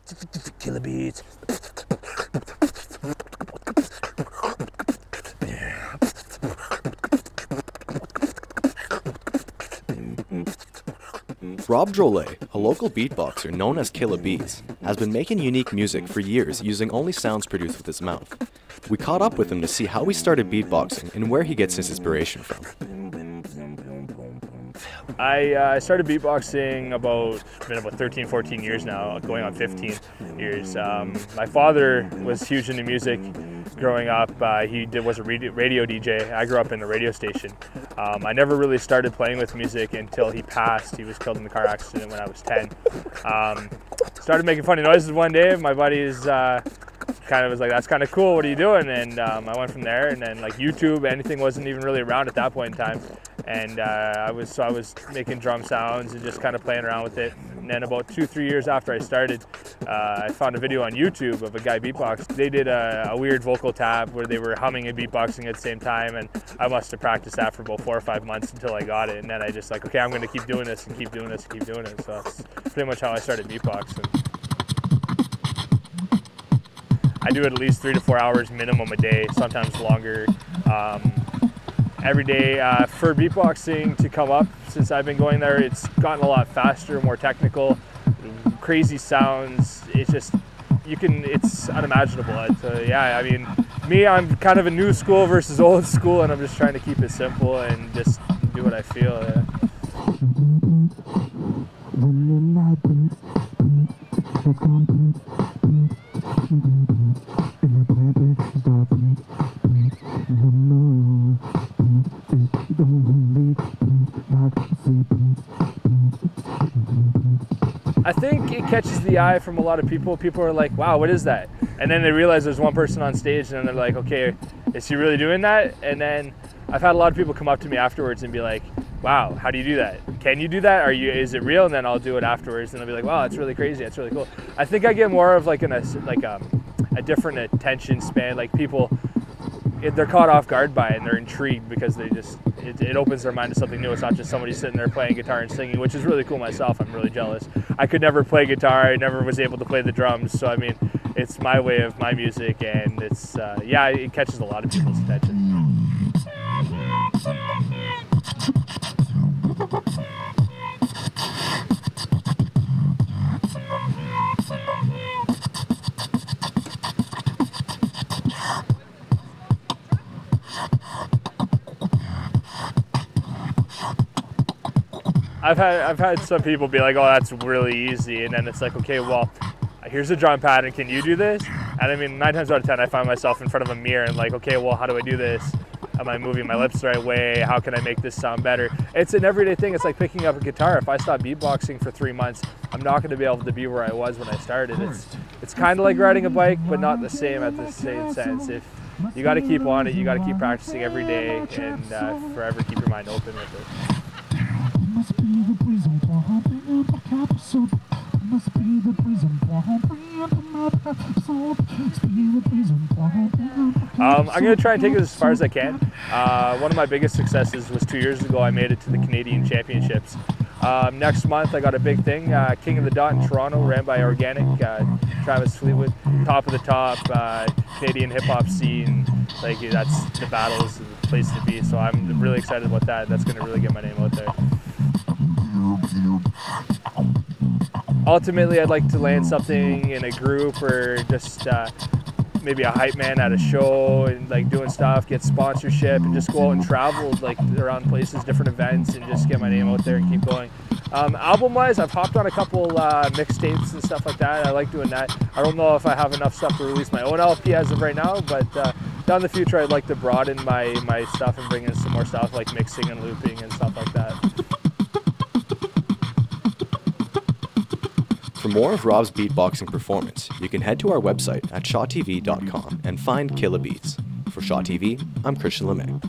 Killabeatz. Rob Drolet, a local beatboxer known as Killabeatz, has been making unique music for years using only sounds produced with his mouth. We caught up with him to see how he started beatboxing and where he gets his inspiration from. I started beatboxing about 13, 14 years now, going on 15 years. My father was huge into music growing up. He was a radio DJ. I grew up in a radio station. I never really started playing with music until he passed. He was killed in a car accident when I was 10. Started making funny noises one day. My buddies kind of was like, "That's kind of cool, what are you doing?" And I went from there, and then like YouTube, anything wasn't even really around at that point in time. And I was making drum sounds and just kind of playing around with it. And then about 2-3 years after I started, I found a video on YouTube of a guy beatbox. They did a weird vocal tab where they were humming and beatboxing at the same time, and I must have practiced that for about 4 or 5 months until I got it. And then I just like, okay, I'm going to keep doing this and keep doing this and keep doing it. So that's pretty much how I started beatboxing. I do it at least 3 to 4 hours minimum a day, sometimes longer. Every day for beatboxing to come up, since I've been going there, it's gotten a lot faster, more technical, crazy sounds. It's just, it's unimaginable. Yeah, I mean, me, I'm kind of a new school versus old school, and I'm just trying to keep it simple and just do what I feel. Yeah. I think it catches the eye from a lot of people. People are like, "Wow, what is that?" And then they realize there's one person on stage, and they're like, "Okay, is he really doing that?" And then I've had a lot of people come up to me afterwards and be like, "Wow, how do you do that? Can you do that? Is it real?" And then I'll do it afterwards, and they'll be like, "Wow, it's really crazy. It's really cool." I think I get more of like a different attention span. Like people, they're caught off guard by it and they're intrigued because it opens their mind to something new. It's not just somebody sitting there playing guitar and singing, which is really cool myself. I'm really jealous. I could never play guitar. I never was able to play the drums. So I mean, it's my way of my music, and it's yeah, it catches a lot of people's attention. I've had some people be like, "Oh, that's really easy," and then it's like, "Okay, well, here's a drum pattern. Can you do this?" And I mean, 9 times out of 10, I find myself in front of a mirror and like, "Okay, well, how do I do this? Am I moving my lips the right way? How can I make this sound better?" It's an everyday thing. It's like picking up a guitar. If I stop beatboxing for 3 months, I'm not going to be able to be where I was when I started. It's kind of like riding a bike, but not the same at the same sense. If you got to keep on it, you got to keep practicing every day, and forever keep your mind open with it. I'm going to try and take it as far as I can. One of my biggest successes was 2 years ago. I made it to the Canadian Championships. Next month I got a big thing, King of the Dot in Toronto, ran by Organic, Travis Fleetwood, top of the top, Canadian hip hop scene. Like, that's the battle is the place to be. So I'm really excited about that. That's going to really get my name out there. Ultimately, I'd like to land something in a group or just maybe a hype man at a show and like doing stuff, get sponsorship, and just go out and travel like around places, different events, and just get my name out there and keep going. Album-wise, I've hopped on a couple mixtapes and stuff like that. I like doing that. I don't know if I have enough stuff to release my own LP as of right now, but down the future, I'd like to broaden my stuff and bring in some more stuff like mixing and looping and stuff like that. For more of Rob's beatboxing performance, you can head to our website at ShawTV.com and find Killabeatz. For Shaw TV, I'm Christian LeMay.